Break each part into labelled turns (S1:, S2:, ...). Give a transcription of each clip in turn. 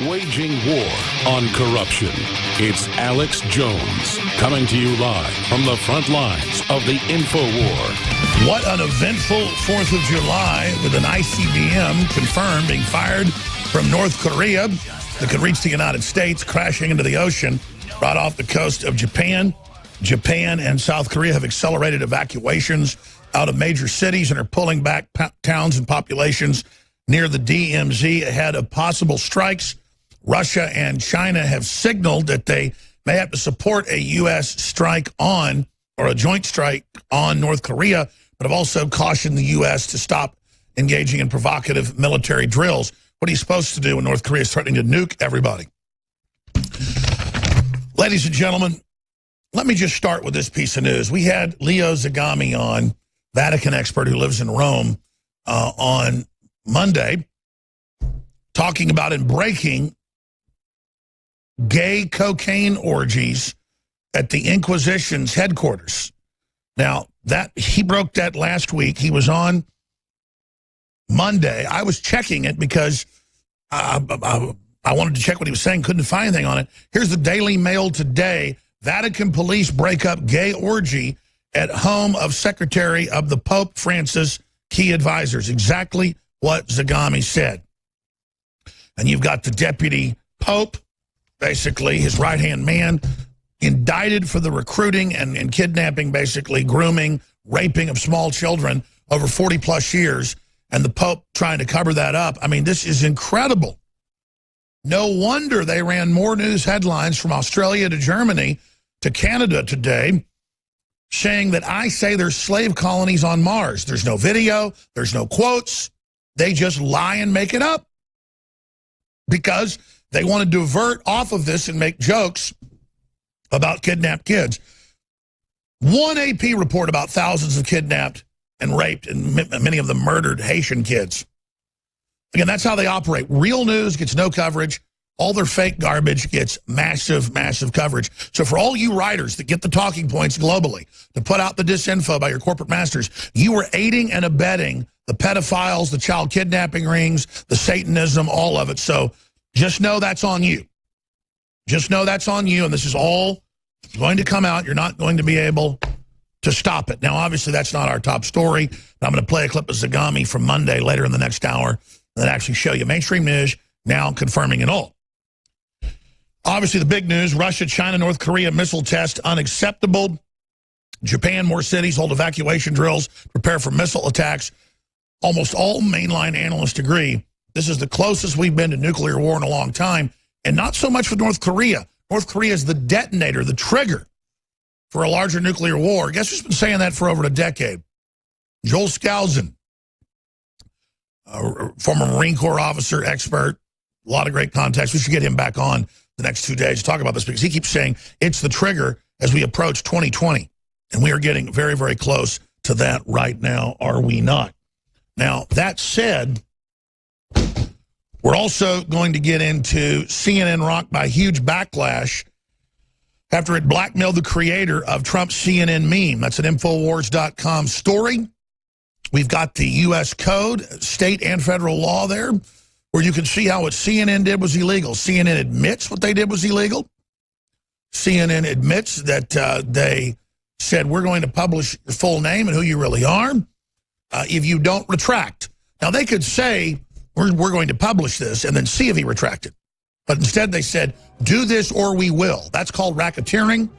S1: Waging war on corruption. It's Alex Jones coming to you live from the front lines of the InfoWar.
S2: What an eventful 4th of July with an ICBM confirmed being fired from North Korea that could reach the United States, crashing into the ocean right off the coast of Japan. Japan and South Korea have accelerated evacuations out of major cities and are pulling back towns and populations near the DMZ ahead of possible strikes. Russia and China have signaled that they may have to support a U.S. strike on, or a joint strike on North Korea, but have also cautioned the U.S. to stop engaging in provocative military drills. What are you supposed to do when North Korea is threatening to nuke everybody? Ladies and gentlemen, let me just start with this piece of news. We had Leo Zagami on, Vatican expert who lives in Rome, on Monday, talking about and breaking gay cocaine orgies at the Inquisition's headquarters. Now, he broke that last week. He was on Monday. I was checking it because I wanted to check what he was saying, couldn't find anything on it. Here's the Daily Mail today. Vatican police break up gay orgy at home of Secretary of the Pope Francis key advisors. Exactly what Zagami said. And you've got the deputy pope, basically his right-hand man, indicted for the recruiting and kidnapping, basically grooming, raping of small children over 40-plus years, and the Pope trying to cover that up. I mean, this is incredible. No wonder they ran more news headlines from Australia to Germany to Canada today saying that I say there's slave colonies on Mars. There's no video, there's no quotes. They just lie and make it up because they want to divert off of this and make jokes about kidnapped kids. One AP report about thousands of kidnapped and raped and many of them murdered Haitian kids. Again, that's how they operate. Real news gets no coverage. All their fake garbage gets massive, massive coverage. So for all you writers that get the talking points globally to put out the disinfo by your corporate masters, you are aiding and abetting the pedophiles, the child kidnapping rings, the Satanism, all of it. So just know that's on you. Just know that's on you, and this is all going to come out. You're not going to be able to stop it. Now, obviously, that's not our top story. I'm going to play a clip of Zagami from Monday later in the next hour that actually show you mainstream news now confirming it all. Obviously, the big news, Russia, China, North Korea missile test unacceptable. Japan, more cities hold evacuation drills, prepare for missile attacks. Almost all mainline analysts agree this is the closest we've been to nuclear war in a long time, and not so much with North Korea. North Korea is the detonator, the trigger for a larger nuclear war. Guess who's been saying that for over a decade? Joel Skousen, former Marine Corps officer, expert, a lot of great contacts. We should get him back on the next 2 days to talk about this because he keeps saying it's the trigger as we approach 2020. And we are getting very, very close to that right now, are we not? Now, that said, we're also going to get into CNN rocked by huge backlash after it blackmailed the creator of Trump's CNN meme. That's an Infowars.com story. We've got the U.S. code, state and federal law there, where you can see how what CNN did was illegal. CNN admits what they did was illegal. CNN admits that they said, we're going to publish your full name and who you really are if you don't retract. Now, they could say, we're going to publish this and then see if he retracted. But instead they said, do this or we will. That's called racketeering.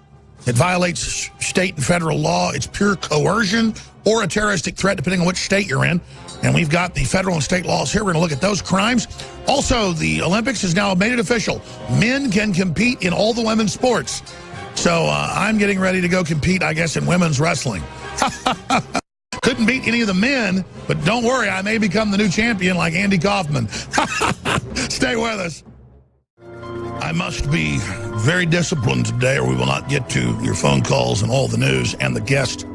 S2: It violates state and federal law. It's pure coercion or a terroristic threat, depending on which state you're in. And we've got the federal and state laws here. We're going to look at those crimes. Also, the Olympics has now made it official. Men can compete in all the women's sports. So I'm getting ready to go compete, I guess, in women's wrestling. Couldn't beat any of the men, but don't worry, I may become the new champion like Andy Kaufman. Stay with us. I must be very disciplined today or we will not get to your phone calls and all the news and the guest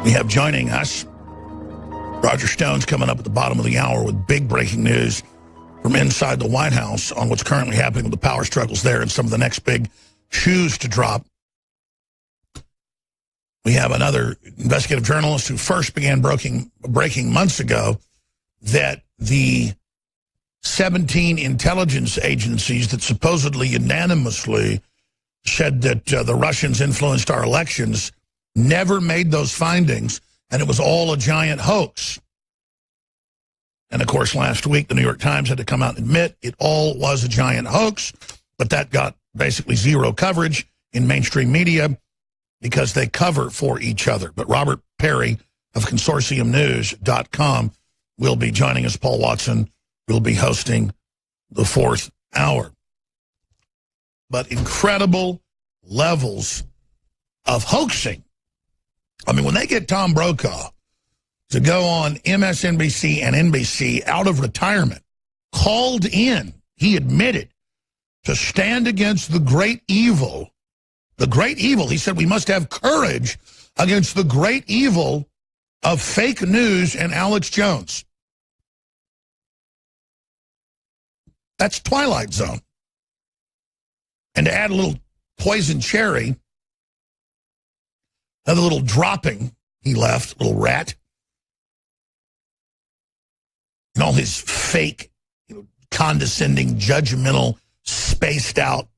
S2: we have joining us. Roger Stone's coming up at the bottom of the hour with big breaking news from inside the White House on what's currently happening with the power struggles there and some of the next big shoes to drop. We have another investigative journalist who first began breaking months ago that the 17 intelligence agencies that supposedly unanimously said that the Russians influenced our elections never made those findings, and it was all a giant hoax. And, of course, last week, the New York Times had to come out and admit it all was a giant hoax, but that got basically zero coverage in mainstream media because they cover for each other. But Robert Perry of consortiumnews.com will be joining us. Paul Watson will be hosting the 4th hour. But incredible levels of hoaxing. I mean, when they get Tom Brokaw to go on MSNBC and NBC out of retirement, called in, he admitted, to stand against the great evil. The great evil, he said, we must have courage against the great evil of fake news and Alex Jones. That's Twilight Zone. And to add a little poison cherry, another little dropping he left, little rat, and all his fake, condescending, judgmental, spaced out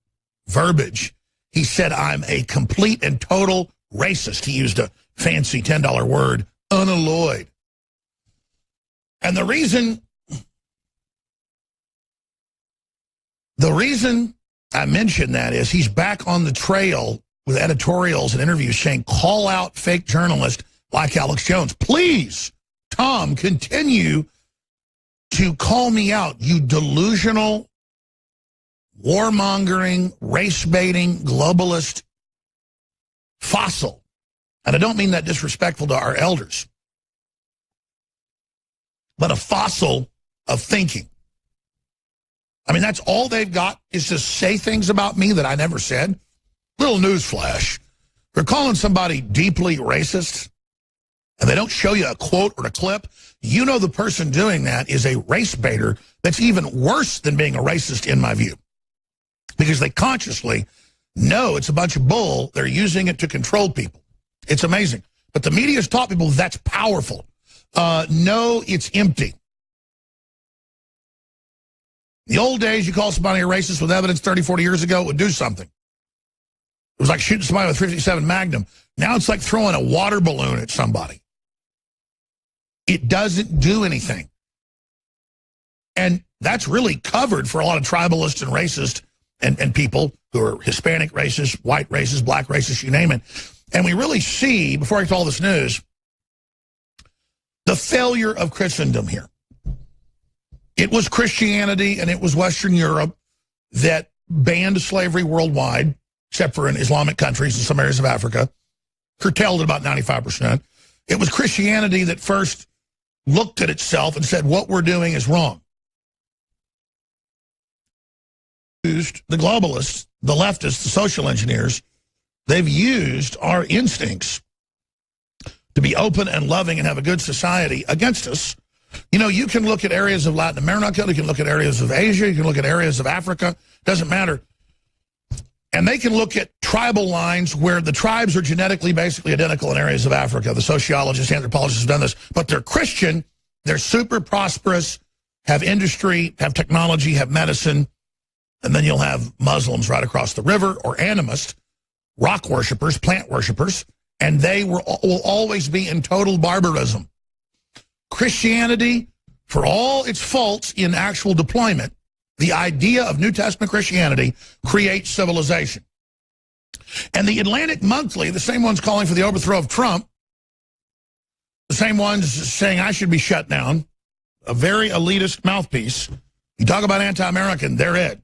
S2: verbiage. He said, I'm a complete and total racist. He used a fancy $10 word, unalloyed. And the reason I mention that is he's back on the trail with editorials and interviews saying, call out fake journalists like Alex Jones. Please, Tom, continue to call me out, you delusional, warmongering, race-baiting, globalist fossil. And I don't mean that disrespectful to our elders, but a fossil of thinking. I mean, that's all they've got is to say things about me that I never said. Little news flash. They're calling somebody deeply racist, and they don't show you a quote or a clip. You know the person doing that is a race baiter that's even worse than being a racist in my view. Because they consciously know it's a bunch of bull. They're using it to control people. It's amazing. But the media's taught people that's powerful. No, it's empty. The old days, you call somebody a racist with evidence 30, 40 years ago, it would do something. It was like shooting somebody with 57 Magnum. Now it's like throwing a water balloon at somebody. It doesn't do anything. And that's really covered for a lot of tribalists and racists and people who are Hispanic racists, white racists, black racists, you name it. And we really see, before I get to all this news, the failure of Christendom here. It was Christianity and it was Western Europe that banned slavery worldwide, except for in Islamic countries and some areas of Africa, curtailed at about 95%. It was Christianity that first looked at itself and said, what we're doing is wrong. The globalists, the leftists, the social engineers, they've used our instincts to be open and loving and have a good society against us. You know, you can look at areas of Latin America, you can look at areas of Asia, you can look at areas of Africa, doesn't matter. And they can look at tribal lines where the tribes are genetically basically identical in areas of Africa. The sociologists, anthropologists have done this, but they're Christian, they're super prosperous, have industry, have technology, have medicine, and then you'll have Muslims right across the river, or animists, rock worshipers, plant worshipers, and they will always be in total barbarism. Christianity, for all its faults in actual deployment, the idea of New Testament Christianity creates civilization. And the Atlantic Monthly, the same ones calling for the overthrow of Trump, the same ones saying I should be shut down, a very elitist mouthpiece. You talk about anti-American, they're it.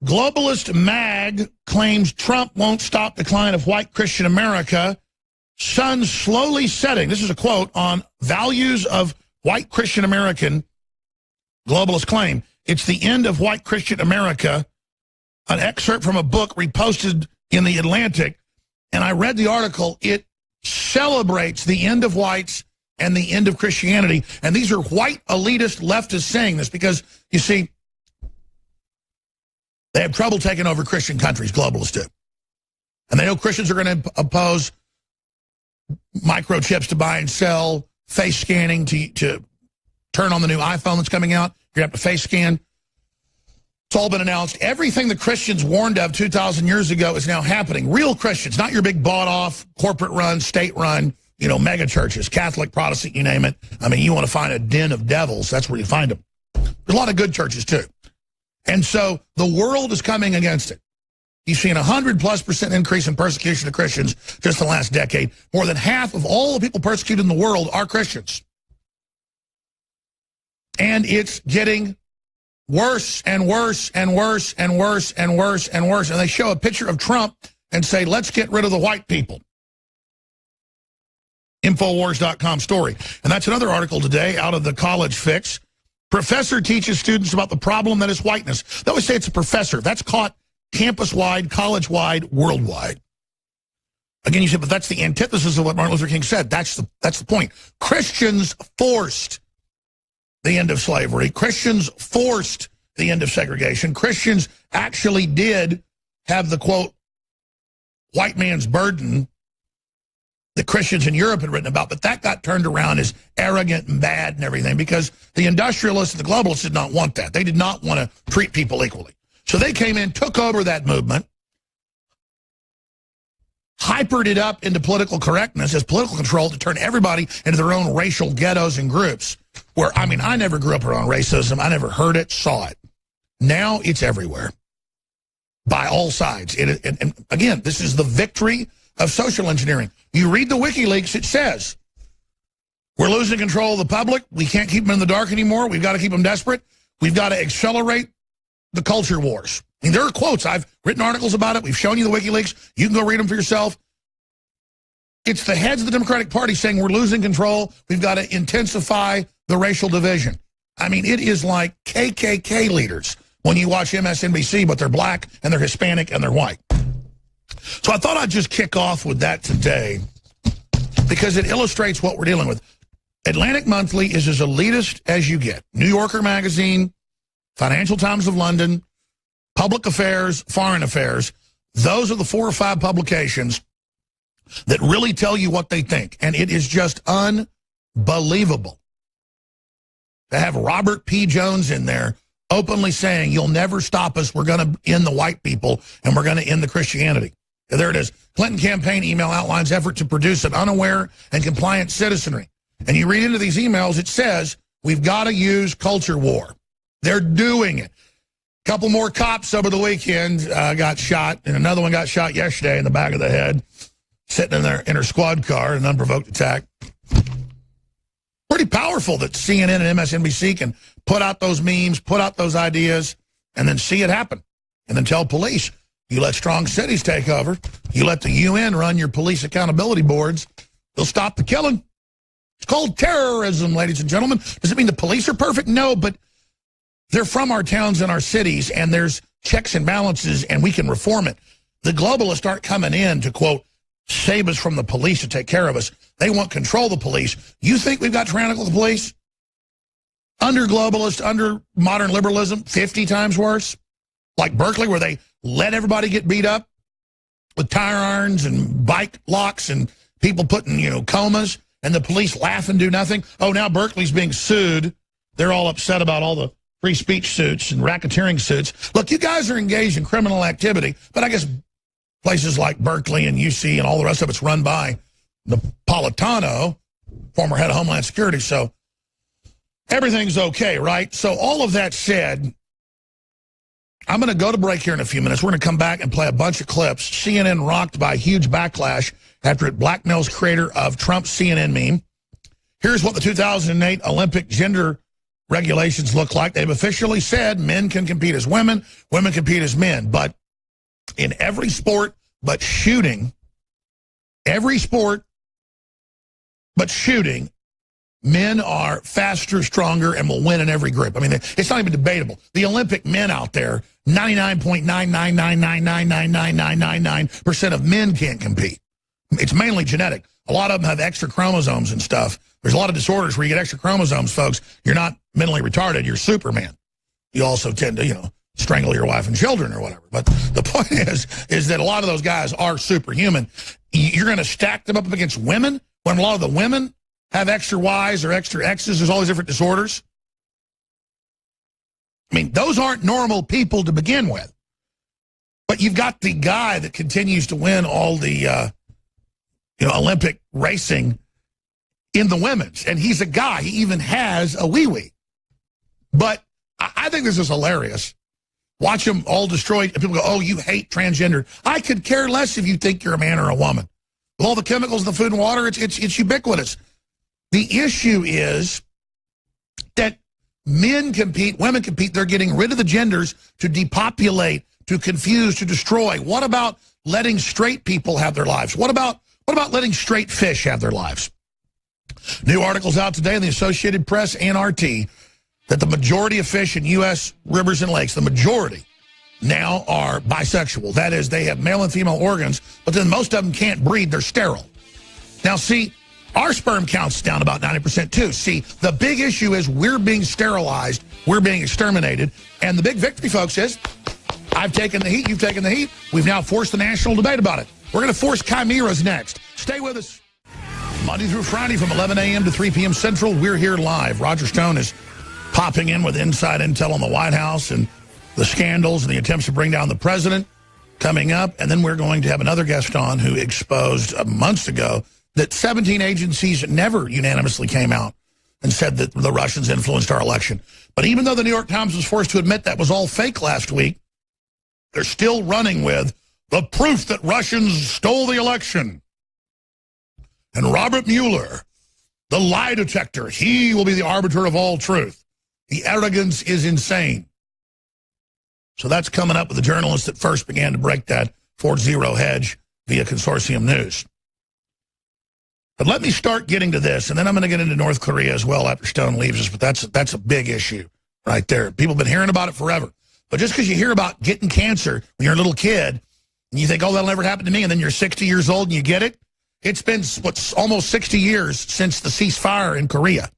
S2: Globalist MAG claims Trump won't stop decline of white Christian America. Sun slowly setting, this is a quote, on values of white Christian American. Globalist claim, it's the end of white Christian America. An excerpt from a book reposted in the Atlantic, and I read the article. It celebrates the end of whites and the end of Christianity. And these are white elitist leftists saying this because, you see, they have trouble taking over Christian countries, globalists do. And they know Christians are going to oppose microchips to buy and sell, face scanning to turn on the new iPhone that's coming out. You're going to have to face scan. It's all been announced. Everything the Christians warned of 2,000 years ago is now happening. Real Christians, not your big bought-off, corporate-run, state-run, mega churches, Catholic, Protestant, you name it. I mean, you want to find a den of devils, that's where you find them. There's a lot of good churches, too. And so the world is coming against it. You've seen 100+% increase in persecution of Christians just in the last decade. More than half of all the people persecuted in the world are Christians. And it's getting worse and worse and worse and worse and worse and worse. And they show a picture of Trump and say, let's get rid of the white people. Infowars.com story. And that's another article today out of the College Fix. Professor teaches students about the problem that is whiteness. They always say it's a professor. That's caught campus-wide, college-wide, worldwide. Again, you said, but that's the antithesis of what Martin Luther King said. That's the point. Christians forced the end of slavery. Christians forced the end of segregation. Christians actually did have the, quote, white man's burden that Christians in Europe had written about, but that got turned around as arrogant and bad and everything because the industrialists and the globalists did not want that. They did not want to treat people equally. So they came in, took over that movement, hypered it up into political correctness as political control to turn everybody into their own racial ghettos and groups. Where, I mean, I never grew up around racism. I never heard it, saw it. Now it's everywhere by all sides. And again, this is the victory of social engineering. You read the WikiLeaks, it says, we're losing control of the public. We can't keep them in the dark anymore. We've got to keep them desperate. We've got to accelerate the culture wars. I mean, there are quotes. I've written articles about it. We've shown you the WikiLeaks. You can go read them for yourself. It's the heads of the Democratic Party saying we're losing control. We've got to intensify the racial division. I mean, it is like KKK leaders when you watch MSNBC, but they're black and they're Hispanic and they're white. So I thought I'd just kick off with that today because it illustrates what we're dealing with. Atlantic Monthly is as elitist as you get. New Yorker Magazine, Financial Times of London, Public Affairs, Foreign Affairs. Those are the 4 or 5 publications that really tell you what they think. And it is just unbelievable to have Robert P. Jones in there openly saying, you'll never stop us. We're going to end the white people and we're going to end the Christianity. And there it is. Clinton campaign email outlines effort to produce an unaware and compliant citizenry. And you read into these emails, it says, we've got to use culture war. They're doing it. A couple more cops over the weekend got shot, and another one got shot yesterday in the back of the head, sitting in her squad car, an unprovoked attack. Pretty powerful that CNN and MSNBC can put out those memes, put out those ideas, and then see it happen. And then tell police, you let strong cities take over, you let the UN run your police accountability boards, they'll stop the killing. It's called terrorism, ladies and gentlemen. Does it mean the police are perfect? No, but they're from our towns and our cities, and there's checks and balances, and we can reform it. The globalists aren't coming in to, quote, save us from the police to take care of us. They want control of the police. You think we've got tyrannical police? Under globalist, under modern liberalism, 50 times worse? Like Berkeley, where they let everybody get beat up with tire irons and bike locks and people put in, comas, and the police laugh and do nothing. Oh, now Berkeley's being sued. They're all upset about all the free speech suits and racketeering suits. Look, you guys are engaged in criminal activity, but I guess places like Berkeley and UC and all the rest of it's run by Napolitano, former head of Homeland Security, so everything's okay, right? So all of that said, I'm going to go to break here in a few minutes. We're going to come back and play a bunch of clips. CNN rocked by huge backlash after it blackmails creator of Trump's CNN meme. Here's what the 2008 Olympic gender regulations look like. They've officially said men can compete as women, women compete as men. But in every sport but shooting, every sport but shooting, men are faster, stronger, and will win in every group. I mean, it's not even debatable. The Olympic men out there, 99.999999999% of men can't compete. It's mainly genetic. A lot of them have extra chromosomes and stuff. There's a lot of disorders where you get extra chromosomes, folks. You're not mentally retarded. You're Superman. You also tend to, strangle your wife and children or whatever. But the point is that a lot of those guys are superhuman. You're going to stack them up against women when a lot of the women have extra Ys or extra Xs. There's all these different disorders. I mean, those aren't normal people to begin with. But you've got the guy that continues to win all the Olympic racing in the women's. And he's a guy. He even has a wee-wee. But I think this is hilarious. Watch them all destroyed. And people go, oh, you hate transgender. I could care less if you think you're a man or a woman. With all the chemicals in the food and water, it's ubiquitous. The issue is that men compete, women compete. They're getting rid of the genders to depopulate, to confuse, to destroy. What about letting straight people have their lives? What about letting straight fish have their lives? New articles out today in the Associated Press and RT that the majority of fish in U.S. rivers and lakes, the majority, now are bisexual. That is, they have male and female organs, but then most of them can't breed. They're sterile. Now, see, our sperm count's down about 90% too. See, the big issue is we're being sterilized, we're being exterminated, and the big victory, folks, is I've taken the heat, you've taken the heat. We've now forced the national debate about it. We're going to force chimeras next. Stay with us. Monday through Friday from 11 a.m. to 3 p.m. Central, we're here live. Roger Stone is popping in with inside intel on the White House and the scandals and the attempts to bring down the president coming up. And then we're going to have another guest on who exposed months ago that 17 agencies never unanimously came out and said that the Russians influenced our election. But even though the New York Times was forced to admit that was all fake last week, they're still running with the proof that Russians stole the election. And Robert Mueller, the lie detector, he will be the arbiter of all truth. The arrogance is insane. So that's coming up with the journalists that first began to break that Fort Zero hedge via Consortium News. But let me start getting to this, and then I'm going to get into North Korea as well after Stone leaves us, but that's a big issue right there. People have been hearing about it forever. But just because you hear about getting cancer when you're a little kid, and you think, oh, that'll never happen to me, and then you're 60 years old and you get it, it's been almost 60 years since the ceasefire in Korea.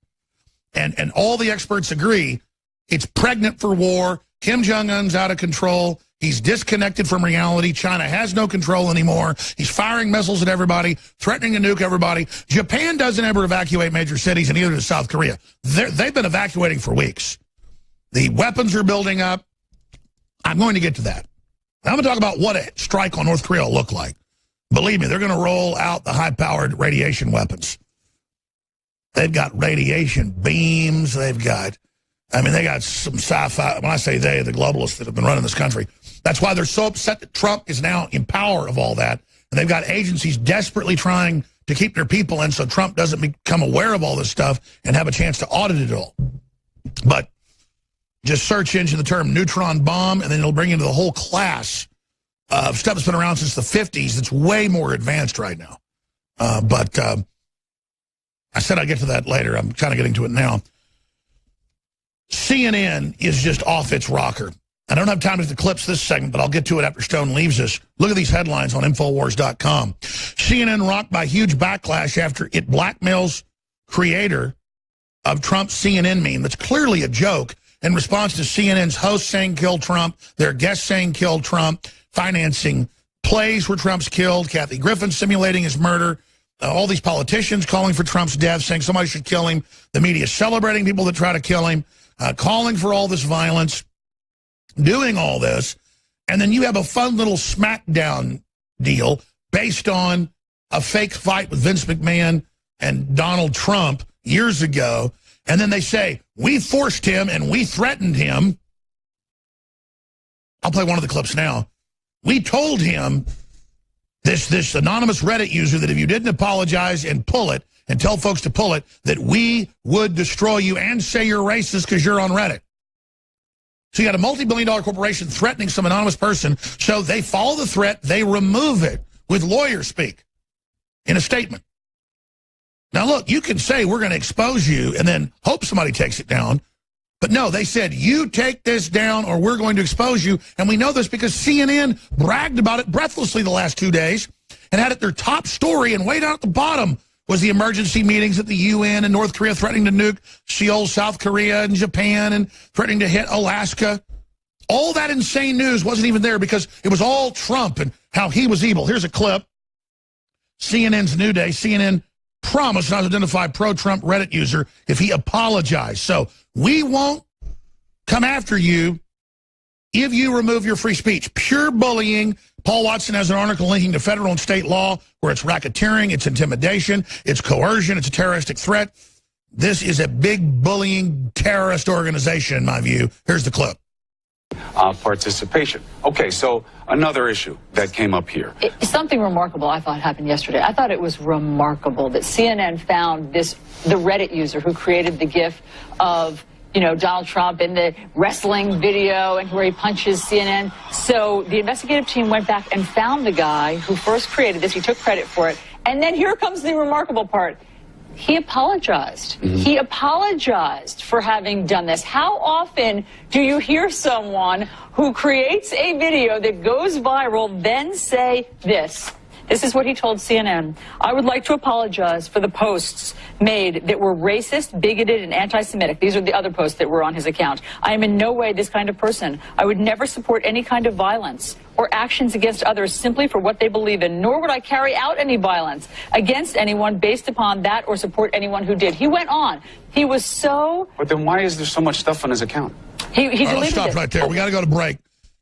S2: And all the experts agree it's pregnant for war. Kim Jong-un's out of control. He's disconnected from reality. China has no control anymore. He's firing missiles at everybody, threatening to nuke everybody. Japan doesn't ever evacuate major cities, and neither does South Korea. They've been evacuating for weeks. The weapons are building up. I'm going to get to that. Now, I'm going to talk about what a strike on North Korea will look like. Believe me, they're going to roll out the high-powered radiation weapons. They've got radiation beams. They got some sci-fi. When I say they, the globalists that have been running this country. That's why they're so upset that Trump is now in power of all that. And they've got agencies desperately trying to keep their people in so Trump doesn't become aware of all this stuff and have a chance to audit it all. But just search into the term neutron bomb, and then it'll bring you into the whole class of stuff that's been around since the 50s that's way more advanced right now. But I said I'd get to that later. I'm kind of getting to it now. CNN is just off its rocker. I don't have time to clips this segment, but I'll get to it after Stone leaves us. Look at these headlines on Infowars.com. CNN rocked by huge backlash after it blackmails creator of Trump's CNN meme that's clearly a joke in response to CNN's host saying kill Trump, their guests saying kill Trump, financing plays where Trump's killed, Kathy Griffin simulating his murder, all these politicians calling for Trump's death, saying somebody should kill him, the media celebrating people that try to kill him, calling for all this violence, doing all this, and then you have a fun little smackdown deal based on a fake fight with Vince McMahon and Donald Trump years ago, and then they say, we forced him and we threatened him. I'll play one of the clips now. We told him, this anonymous Reddit user, that if you didn't apologize and pull it, and tell folks to pull it, that we would destroy you and say you're racist because you're on Reddit. So you got a multi-billion-dollar corporation threatening some anonymous person, so they follow the threat, they remove it with lawyer speak in a statement. Now, look, you can say we're going to expose you and then hope somebody takes it down. But no, they said, you take this down or we're going to expose you. And we know this because CNN bragged about it breathlessly the last 2 days and had it their top story. And way down at the bottom was the emergency meetings at the UN and North Korea threatening to nuke Seoul, South Korea, and Japan, and threatening to hit Alaska. All that insane news wasn't even there because it was all Trump and how he was evil. Here's a clip. CNN's New Day. CNN promised not to identify pro-Trump Reddit user if he apologized. So we won't come after you if you remove your free speech. Pure bullying. Paul Watson has an article linking to federal and state law where it's racketeering, it's intimidation, it's coercion, it's a terroristic threat. This is a big bullying terrorist organization, in my view. Here's the clip.
S3: Participation. Okay, so another issue that came up here.
S4: Something remarkable I thought happened yesterday. I thought it was remarkable that CNN found the Reddit user who created the GIF of, you know, Donald Trump in the wrestling video and where he punches CNN. So the investigative team went back and found the guy who first created this. He took credit for it. And then here comes the remarkable part. He apologized. Mm-hmm. He apologized for having done this. How often do you hear someone who creates a video that goes viral then say this? This is what he told CNN. I would like to apologize for the posts made that were racist, bigoted, and anti-Semitic. These are the other posts that were on his account. I am in no way this kind of person. I would never support any kind of violence or actions against others simply for what they believe in, nor would I carry out any violence against anyone based upon that or support anyone who did. He went on. He was so...
S3: But then why is there so much stuff on his account?
S4: He deleted
S2: let's stop
S4: it.
S2: right there. We got to go to break.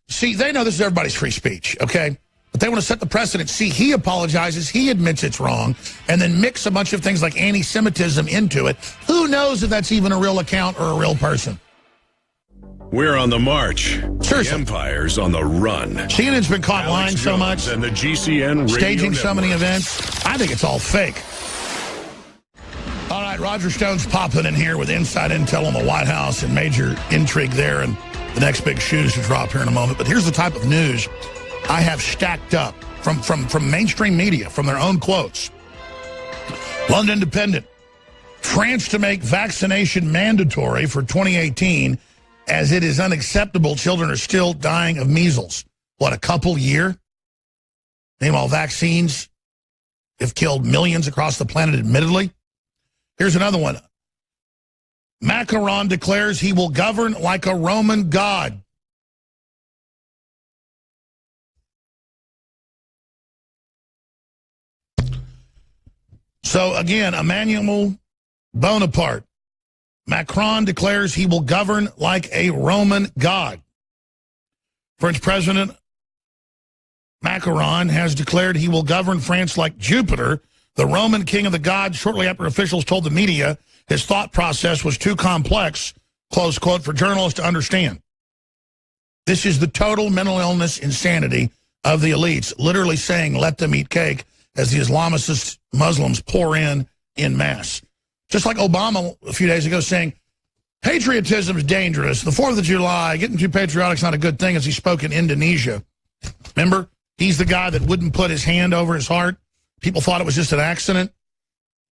S2: See, they know this is everybody's free speech, okay? But they want to set the precedent. See, he apologizes, he admits it's wrong, and then mix a bunch of things like anti-Semitism into it. Who knows if that's even a real account or a real person?
S1: We're on the march.
S2: Seriously.
S1: The empire's on the run.
S2: CNN's been caught lying so much,
S1: and the GCN radio
S2: staging so many
S1: network.
S2: events. I think it's all fake. All right, Roger Stone's popping in here with inside intel on the White House and major intrigue there and the next big shoes to drop here in a moment. But here's the type of news I have stacked up from mainstream media, from their own quotes. London Independent. France to make vaccination mandatory for 2018 as it is unacceptable children are still dying of measles. What, a couple year? Meanwhile, vaccines have killed millions across the planet, admittedly. Here's another one. Macron declares he will govern like a Roman god. So, again, Emmanuel Bonaparte. Macron declares he will govern like a Roman god. French President Macron has declared he will govern France like Jupiter, the Roman king of the gods, shortly after officials told the media his thought process was too complex, close quote, for journalists to understand. This is the total mental illness insanity of the elites, literally saying, let them eat cake, as the Islamist Muslims pour in mass. Just like Obama a few days ago saying, patriotism is dangerous. The 4th of July, getting too patriotic is not a good thing, as he spoke in Indonesia. Remember? He's the guy that wouldn't put his hand over his heart. People thought it was just an accident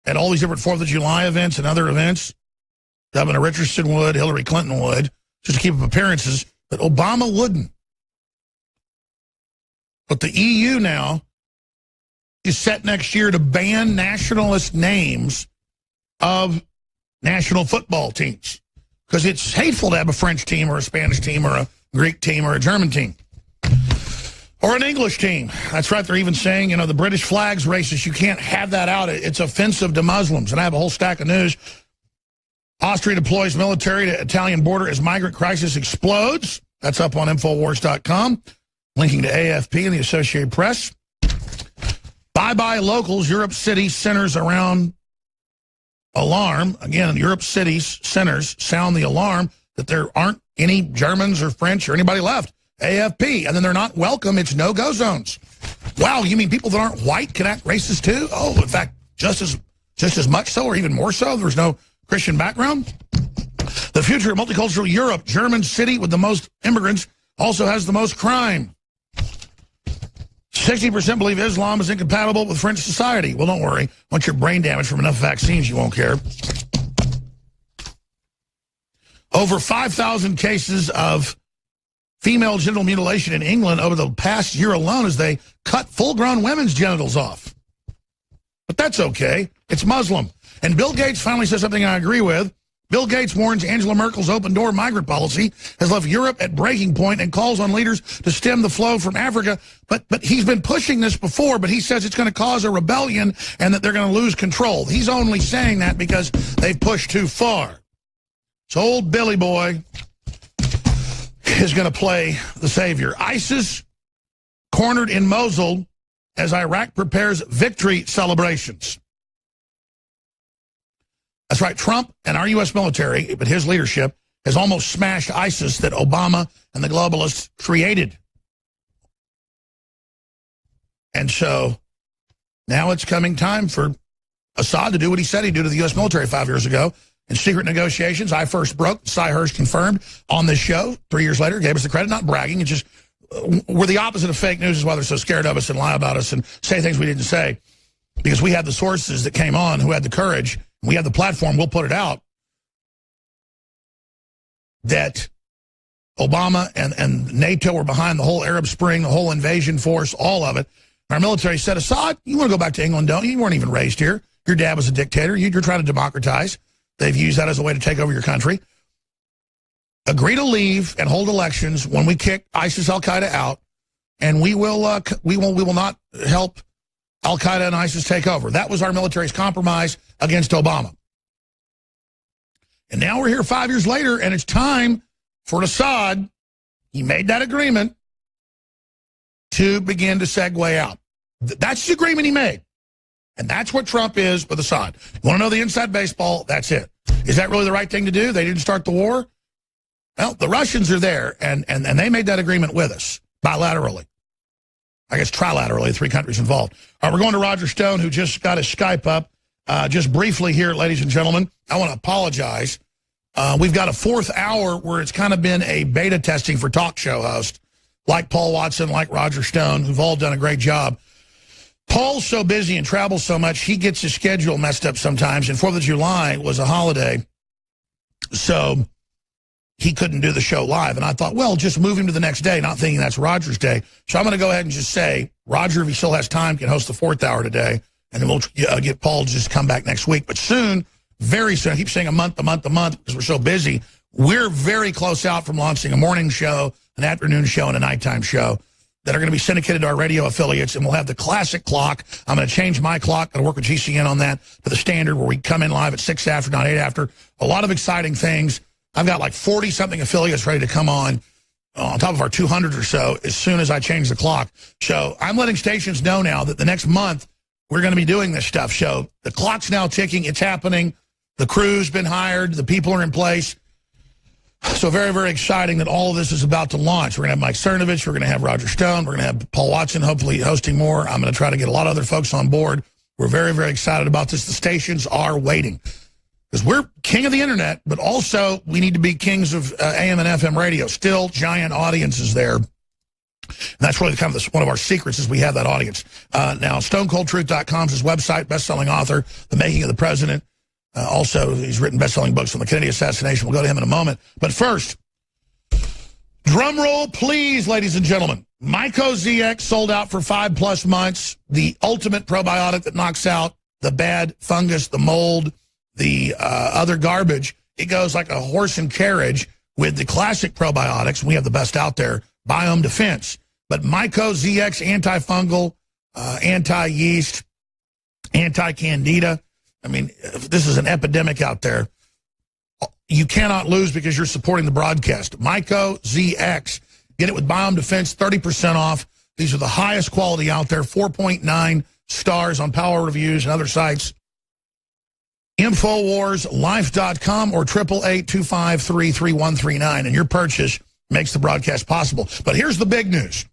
S2: at all these different 4th of July events and other events. Governor Richardson would, Hillary Clinton would, just to keep up appearances. But Obama wouldn't. But the EU now is set next year to ban nationalist names of national football teams because it's hateful to have a French team or a Spanish team or a Greek team or a German team or an English team. That's right. They're even saying, you know, the British flag's racist. You can't have that out. It's offensive to Muslims. And I have a whole stack of news. Austria deploys military to Italian border as migrant crisis explodes. That's up on Infowars.com, linking to AFP and the Associated Press. Bye-bye locals, Europe city centers around alarm. Again, Europe cities centers sound the alarm that there aren't any Germans or French or anybody left. AFP. And then they're not welcome. It's no-go zones. Wow, you mean people that aren't white can act racist too? Oh, in fact, just as much so or even more so? There's no Christian background? The future of multicultural Europe, German city with the most immigrants, also has the most crime. 60% believe Islam is incompatible with French society. Well, don't worry. Once you're brain damaged from enough vaccines, you won't care. Over 5,000 cases of female genital mutilation in England over the past year alone as they cut full-grown women's genitals off. But that's okay. It's Muslim. And Bill Gates finally says something I agree with. Bill Gates warns Angela Merkel's open-door migrant policy has left Europe at breaking point and calls on leaders to stem the flow from Africa. But he's been pushing this before, but he says it's going to cause a rebellion and that they're going to lose control. He's only saying that because they've pushed too far. So old Billy Boy is going to play the savior. ISIS cornered in Mosul as Iraq prepares victory celebrations. That's right, Trump and our U.S. military, but his leadership, has almost smashed ISIS that Obama and the globalists created. And so now it's coming time for Assad to do what he said he'd do to the U.S. military 5 years ago. In secret negotiations, I first broke, Cy Hirsch confirmed on this show 3 years later, gave us the credit, not bragging. It's just, we're the opposite of fake news is why they're so scared of us and lie about us and say things we didn't say. Because we had the sources that came on who had the courage, we had the platform, we'll put it out, that Obama and NATO were behind the whole Arab Spring, the whole invasion force, all of it. Our military said, Assad, you want to go back to England, don't you? You weren't even raised here. Your dad was a dictator. You're trying to democratize. They've used that as a way to take over your country. Agree to leave and hold elections when we kick ISIS Al-Qaeda out, and we will not help Al-Qaeda and ISIS take over. That was our military's compromise against Obama. And now we're here 5 years later, and it's time for Assad, he made that agreement, to begin to segue out. That's the agreement he made. And that's what Trump is with Assad. You want to know the inside baseball? That's it. Is that really the right thing to do? They didn't start the war? Well, the Russians are there, and they made that agreement with us, bilaterally. I guess trilaterally, 3 countries involved. All right, we're going to Roger Stone, who just got his Skype up. Just briefly here, ladies and gentlemen, I want to apologize. We've got a 4th hour where it's kind of been a beta testing for talk show hosts, like Paul Watson, like Roger Stone, who've all done a great job. Paul's so busy and travels so much, he gets his schedule messed up sometimes, and 4th of July was a holiday, so he couldn't do the show live. And I thought, well, just move him to the next day, not thinking that's Roger's day. So I'm going to go ahead and just say, Roger, if he still has time, can host the 4th hour today, and then we'll get Paul to just come back next week. But soon, very soon, I keep saying a month, because we're so busy, we're very close out from launching a morning show, an afternoon show, and a nighttime show that are going to be syndicated to our radio affiliates, and we'll have the classic clock. I'm going to change my clock. Going to work with GCN on that to the standard where we come in live at 6 after, not 8 after. A lot of exciting things. I've got like 40-something affiliates ready to come on top of our 200 or so as soon as I change the clock. So I'm letting stations know now that the next month we're going to be doing this stuff. So the clock's now ticking. It's happening. The crew's been hired. The people are in place. So very, very exciting that all of this is about to launch. We're going to have Mike Cernovich. We're going to have Roger Stone. We're going to have Paul Watson, hopefully hosting more. I'm going to try to get a lot of other folks on board. We're very, very excited about this. The stations are waiting because we're king of the internet, but also we need to be kings of AM and FM radio. Still giant audiences there. And that's really kind of one of our secrets is we have that audience. Now, StoneColdTruth.com is his website, best-selling author, The Making of the President. Also, he's written best-selling books on the Kennedy assassination. We'll go to him in a moment. But first, drum roll, please, ladies and gentlemen. Myco ZX sold out for 5+ months. The ultimate probiotic that knocks out the bad fungus, the mold, the other garbage. It goes like a horse and carriage with the classic probiotics. We have the best out there, Biome Defense. But Myco ZX, antifungal, anti-yeast, anti-candida. I mean, this is an epidemic out there. You cannot lose because you're supporting the broadcast. Myco ZX. Get it with Biome Defense, 30% off. These are the highest quality out there, 4.9 stars on Power Reviews and other sites. InfoWarsLife.com or 888-253-3139. And your purchase makes the broadcast possible. But here's the big news.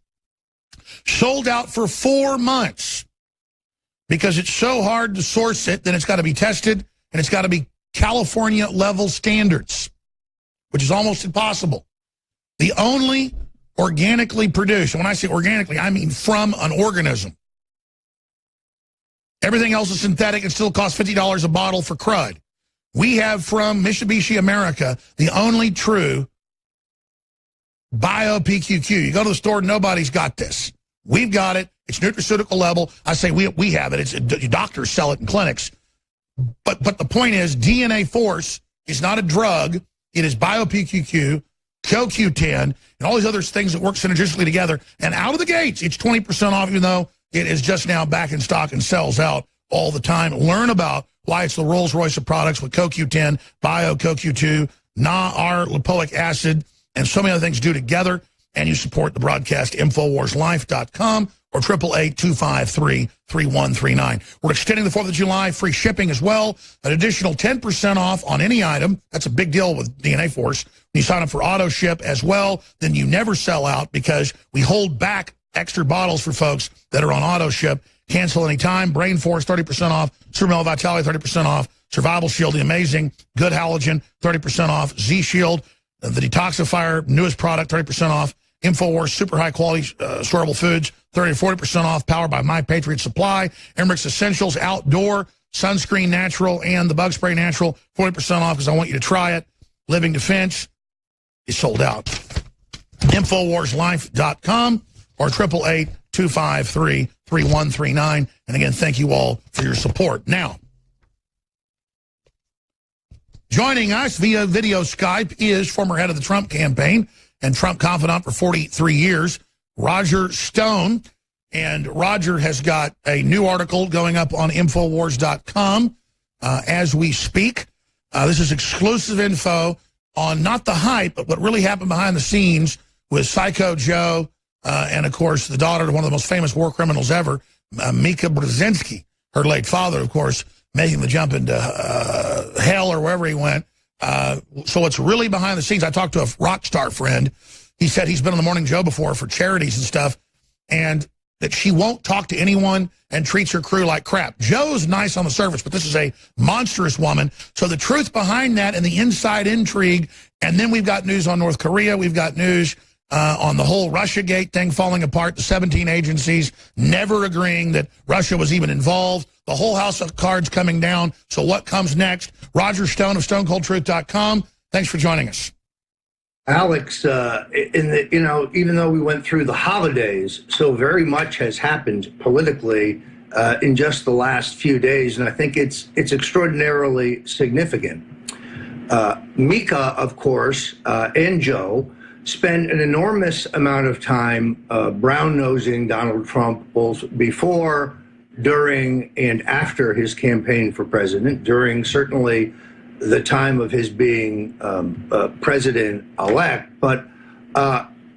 S2: Sold out for 4 months. Because it's so hard to source it, then it's got to be tested, and it's got to be California-level standards, which is almost impossible. The only organically produced, and when I say organically, I mean from an organism. Everything else is synthetic and still costs $50 a bottle for crud. We have from Mitsubishi America the only true Bio-PQQ. You go to the store, nobody's got this. We've got it. It's nutraceutical level. I say we have it. Doctors sell it in clinics. But the point is, DNA Force is not a drug. It is bio-PQQ, CoQ10, and all these other things that work synergistically together. And out of the gates, it's 20% off, even though it is just now back in stock and sells out all the time. Learn about why it's the Rolls-Royce of products with CoQ10, bio-CoQ2, lipoic acid, and so many other things do together. And you support the broadcast, InfoWarsLife.com or 888-253-3139. We're extending the 4th of July, free shipping as well. An additional 10% off on any item. That's a big deal with DNA Force. When you sign up for auto ship as well, then you never sell out because we hold back extra bottles for folks that are on auto ship. Cancel anytime. Brain Force, 30% off. Supermel Vitality, 30% off. Survival Shield, the amazing Good Halogen, 30% off. Z Shield, the detoxifier, newest product, 30% off. InfoWars, super high quality storable foods, 30 to 40% off, powered by My Patriot Supply. Emmerich's Essentials, outdoor, sunscreen natural, and the bug spray natural, 40% off because I want you to try it. Living Defense is sold out. InfoWarsLife.com or 888-253-3139. And again, thank you all for your support. Now, joining us via video Skype is former head of the Trump campaign and Trump confidant for 43 years, Roger Stone. And Roger has got a new article going up on Infowars.com as we speak. This is exclusive info on not the hype, but what really happened behind the scenes with Psycho Joe and, of course, the daughter of one of the most famous war criminals ever, Mika Brzezinski, her late father, of course, making the jump into hell or wherever he went. So it's really behind the scenes. I talked to a rock star friend. He said he's been on the Morning Joe before for charities and stuff, and that she won't talk to anyone and treats her crew like crap. Joe's nice on the surface, but this is a monstrous woman. So the truth behind that and the inside intrigue, and then we've got news on North Korea. We've got news on the whole Russiagate thing falling apart, the 17 agencies never agreeing that Russia was even involved, the whole house of cards coming down. So what comes next? Roger Stone of StoneColdTruth.com. Thanks for joining us.
S5: Alex, even though we went through the holidays, so very much has happened politically in just the last few days, and I think it's extraordinarily significant. Mika, of course, and Joe spent an enormous amount of time brown-nosing Donald Trump, both before, during, and after his campaign for president, during certainly the time of his being president-elect. But,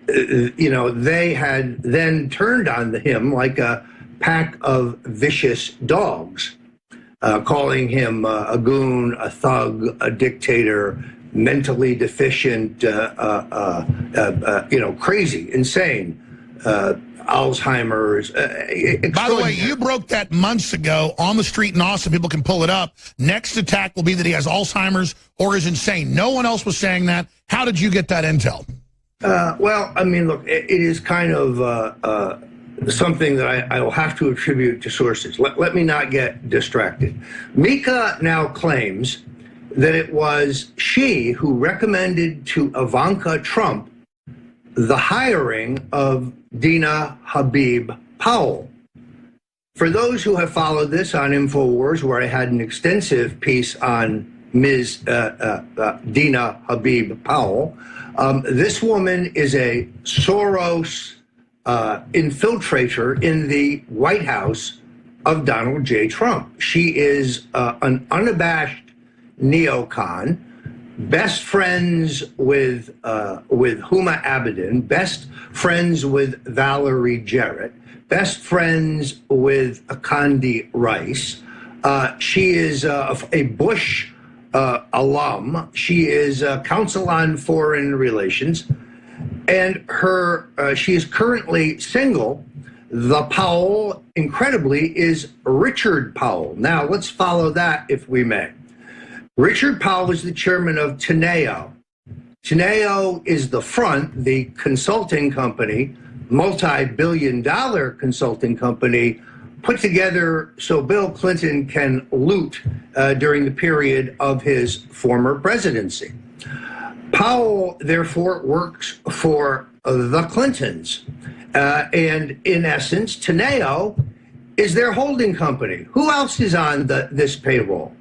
S5: they had then turned on him like a pack of vicious dogs, calling him a goon, a thug, a dictator, mentally deficient, crazy, insane, Alzheimer's.
S2: By the way, you broke that months ago on the street in Austin. People can pull it up. Next attack will be that he has Alzheimer's or is insane. No one else was saying that. How did you get that intel?
S5: Well, I mean, look, it is kind of something that I will have to attribute to sources. Let me not get distracted. Mika now claims that it was she who recommended to Ivanka Trump the hiring of Dina Habib Powell. For those who have followed this on InfoWars, where I had an extensive piece on Ms. Dina Habib Powell, this woman is a Soros infiltrator in the White House of Donald J. Trump. She is an unabashed neocon, best friends with Huma Abedin, best friends with Valerie Jarrett, best friends with Condi Rice. She is a Bush alum. She is Council on Foreign Relations, and she is currently single. The Powell, incredibly, is Richard Powell. Now, let's follow that, if we may. Richard Powell is the chairman of Teneo. Teneo is the Front, the consulting company, multi-billion-dollar consulting company, put together so Bill Clinton can loot during the period of his former presidency. Powell, therefore, works for the Clintons. And in essence, Teneo is their holding company. Who else is on this payroll?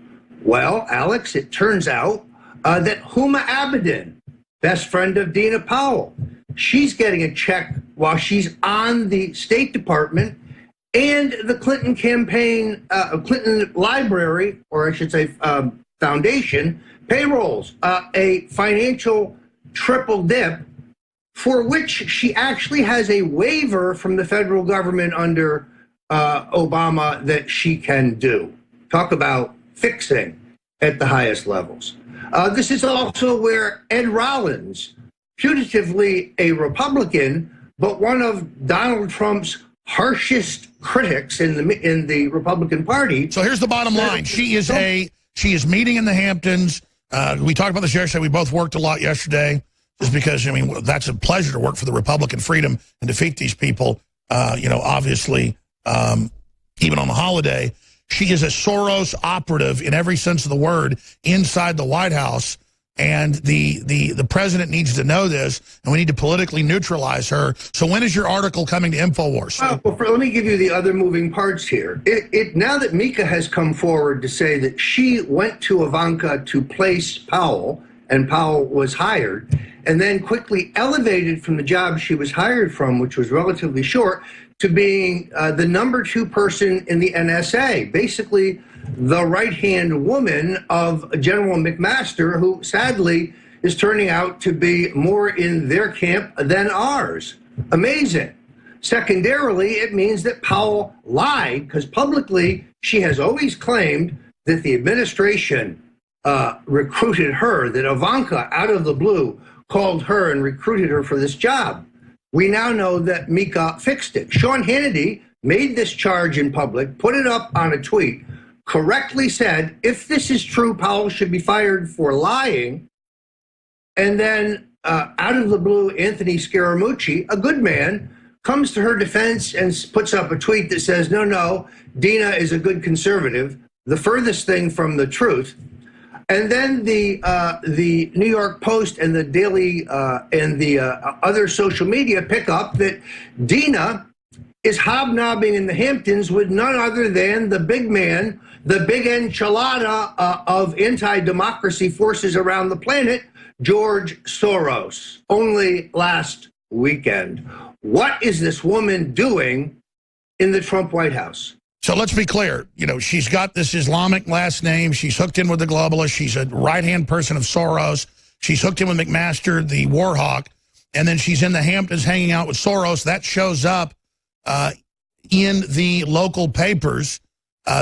S5: Well, Alex, it turns out that Huma Abedin, best friend of Dina Powell, she's getting a check while she's on the State Department and the Clinton campaign, Clinton Library, or I should say Foundation, payrolls, a financial triple dip for which she actually has a waiver from the federal government under Obama that she can do. Talk about fixing at the highest levels. This is also where Ed Rollins, putatively a Republican, but one of Donald Trump's harshest critics in the Republican Party.
S2: So here's the bottom line. She is meeting in the Hamptons. We talked about this yesterday. We both worked a lot yesterday just because, I mean, that's a pleasure to work for the Republican freedom and defeat these people, obviously, even on the holiday. She is a Soros operative in every sense of the word inside the White House. And the president needs to know this, and we need to politically neutralize her. So when is your article coming to InfoWars?
S5: Well, let me give you the other moving parts here. Now that Mika has come forward to say that she went to Ivanka to place Powell, and Powell was hired, and then quickly elevated from the job she was hired from, which was relatively short, to being the #2 person in the NSA, basically the right-hand woman of General McMaster, who sadly is turning out to be more in their camp than ours. Amazing. Secondarily, it means that Powell lied, because publicly she has always claimed that the administration recruited her, that Ivanka, out of the blue, called her and recruited her for this job. We now know that Mika fixed it. Sean Hannity made this charge in public, put it up on a tweet, correctly said, if this is true, Powell should be fired for lying. And then out of the blue, Anthony Scaramucci, a good man, comes to her defense and puts up a tweet that says, no, Dina is a good conservative, the furthest thing from the truth. And then the New York Post and the Daily and the other social media pick up that Dina is hobnobbing in the Hamptons with none other than the big man, the big enchilada of anti-democracy forces around the planet, George Soros, only last weekend. What is this woman doing in the Trump White House?
S2: So let's be clear. She's got this Islamic last name. She's hooked in with the globalists. She's a right-hand person of Soros. She's hooked in with McMaster, the war hawk. And then she's in the Hamptons hanging out with Soros. That shows up in the local papers.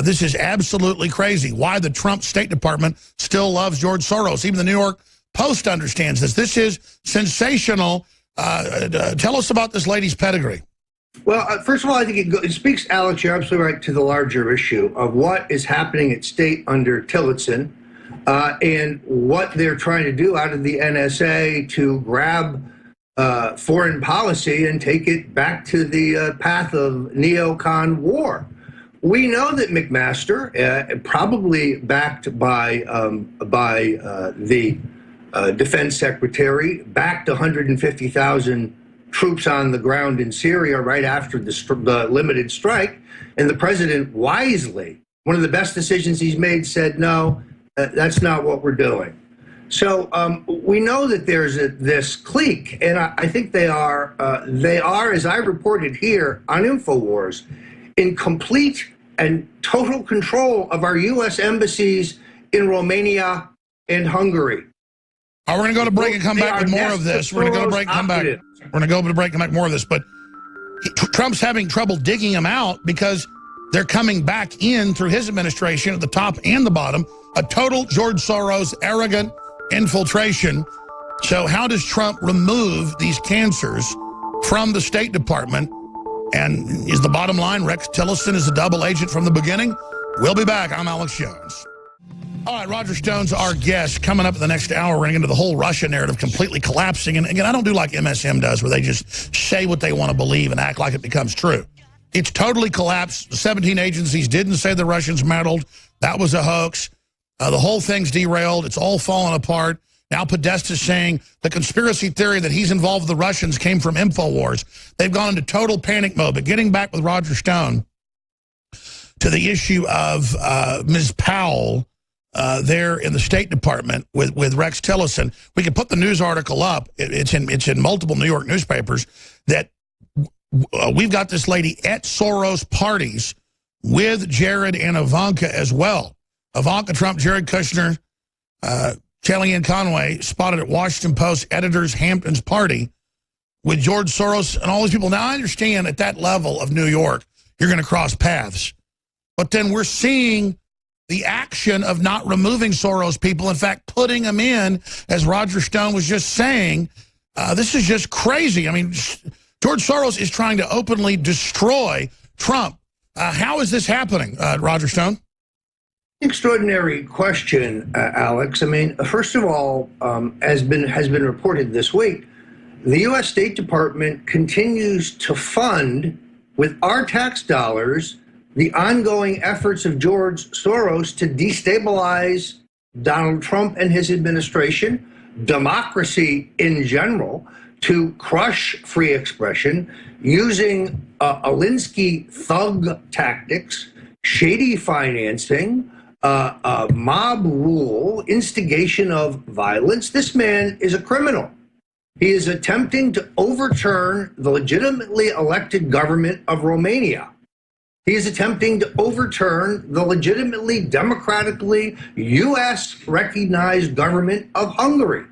S2: This is absolutely crazy. Why the Trump State Department still loves George Soros. Even the New York Post understands this. This is sensational. Tell us about this lady's pedigree.
S5: Well, first of all, I think it speaks, Alex, you're absolutely right, to the larger issue of what is happening at state under Tillotson and what they're trying to do out of the NSA to grab foreign policy and take it back to the path of neocon war. We know that McMaster, probably backed by the defense secretary, backed 150,000 troops on the ground in Syria right after the limited strike. And the president wisely, one of the best decisions he's made, said, no, that's not what we're doing. So we know that there's this clique, and I think they are, as I reported here on InfoWars, in complete and total control of our U.S. embassies in Romania and Hungary.
S2: We're going to go to break and come back with more of this. We're going to go to break and come back. We're going to go to break and come back more of this. But Trump's having trouble digging them out because they're coming back in through his administration at the top and the bottom. A total George Soros arrogant infiltration. So how does Trump remove these cancers from the State Department? And is the bottom line Rex Tillerson is a double agent from the beginning? We'll be back. I'm Alex Jones. All right, Roger Stone's our guest. Coming up in the next hour, we're going to get into the whole Russia narrative completely collapsing. And again, I don't do like MSM does, where they just say what they want to believe and act like it becomes true. It's totally collapsed. The 17 agencies didn't say the Russians meddled. That was a hoax. The whole thing's derailed. It's all fallen apart. Now Podesta's saying the conspiracy theory that he's involved with the Russians came from InfoWars. They've gone into total panic mode. But getting back with Roger Stone to the issue of Ms. Powell, there in the State Department with Rex Tillerson. We can put the news article up. It's in multiple New York newspapers that we've got this lady at Soros parties with Jared and Ivanka as well. Ivanka Trump, Jared Kushner, Kellyanne Conway spotted at Washington Post editor's Hamptons party with George Soros and all these people. Now, I understand at that level of New York, you're going to cross paths. But then we're seeing the action of not removing Soros people, in fact, putting them in, as Roger Stone was just saying. This is just crazy. I mean, George Soros is trying to openly destroy Trump. How is this happening, Roger Stone?
S5: Extraordinary question, Alex. I mean, first of all, has been reported this week, the U.S. State Department continues to fund, with our tax dollars, the ongoing efforts of George Soros to destabilize Donald Trump and his administration, democracy in general, to crush free expression, using Alinsky thug tactics, shady financing, mob rule, instigation of violence. This man is a criminal. He is attempting to overturn the legitimately elected government of Romania. He is attempting to overturn the legitimately, democratically U.S.-recognized government of Hungary.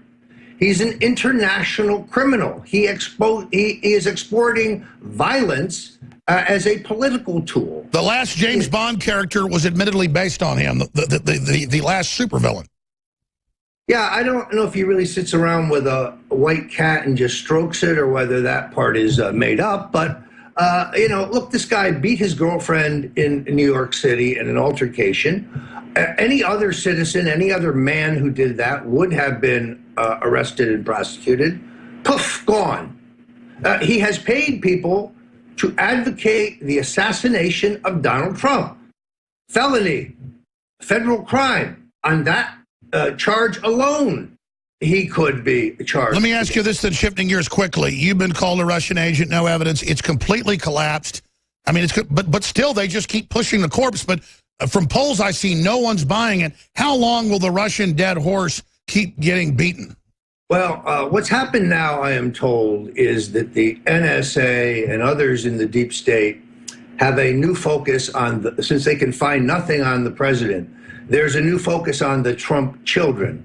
S5: He's an international criminal. He is exporting violence as a political tool.
S2: The last James Bond character was admittedly based on him, the last supervillain.
S5: Yeah, I don't know if he really sits around with a white cat and just strokes it, or whether that part is made up, but look, this guy beat his girlfriend in New York City in an altercation. Any other citizen, any other man who did that would have been arrested and prosecuted. Poof, gone. He has paid people to advocate the assassination of Donald Trump. Felony, federal crime. On that charge alone, he could be charged.
S2: Let me ask you this, then, shifting gears quickly. You've been called a Russian agent, no evidence. It's completely collapsed. I mean, but still, they just keep pushing the corpse. But from polls I see, no one's buying it. How long will the Russian dead horse keep getting beaten?
S5: Well, what's happened now, I am told, is that the NSA and others in the deep state have a new focus on, since they can find nothing on the president, there's a new focus on the Trump children.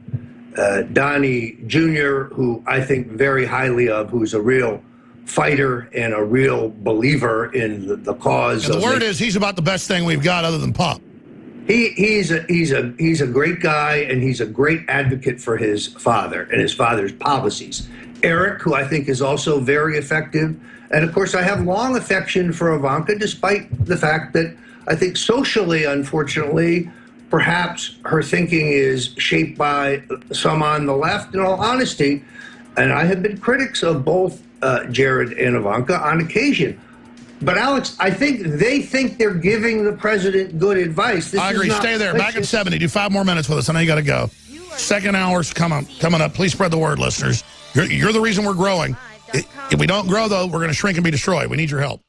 S5: Donnie Jr., who I think very highly of, who's a real fighter and a real believer in the cause.
S2: And the word is he's about the best thing we've got other than Pop.
S5: He's a great guy, and he's a great advocate for his father and his father's policies. Eric, who I think is also very effective. And of course, I have long affection for Ivanka, despite the fact that I think socially, unfortunately, perhaps her thinking is shaped by some on the left, in all honesty. And I have been critics of both Jared and Ivanka on occasion. But Alex, I think they think they're giving the president good advice.
S2: I agree. Stay there. Back at 70. Do 5 more minutes with us. I know you got to go. Second hour's coming up. Please spread the word, listeners. You're the reason we're growing. If we don't grow, though, we're going to shrink and be destroyed. We need your help.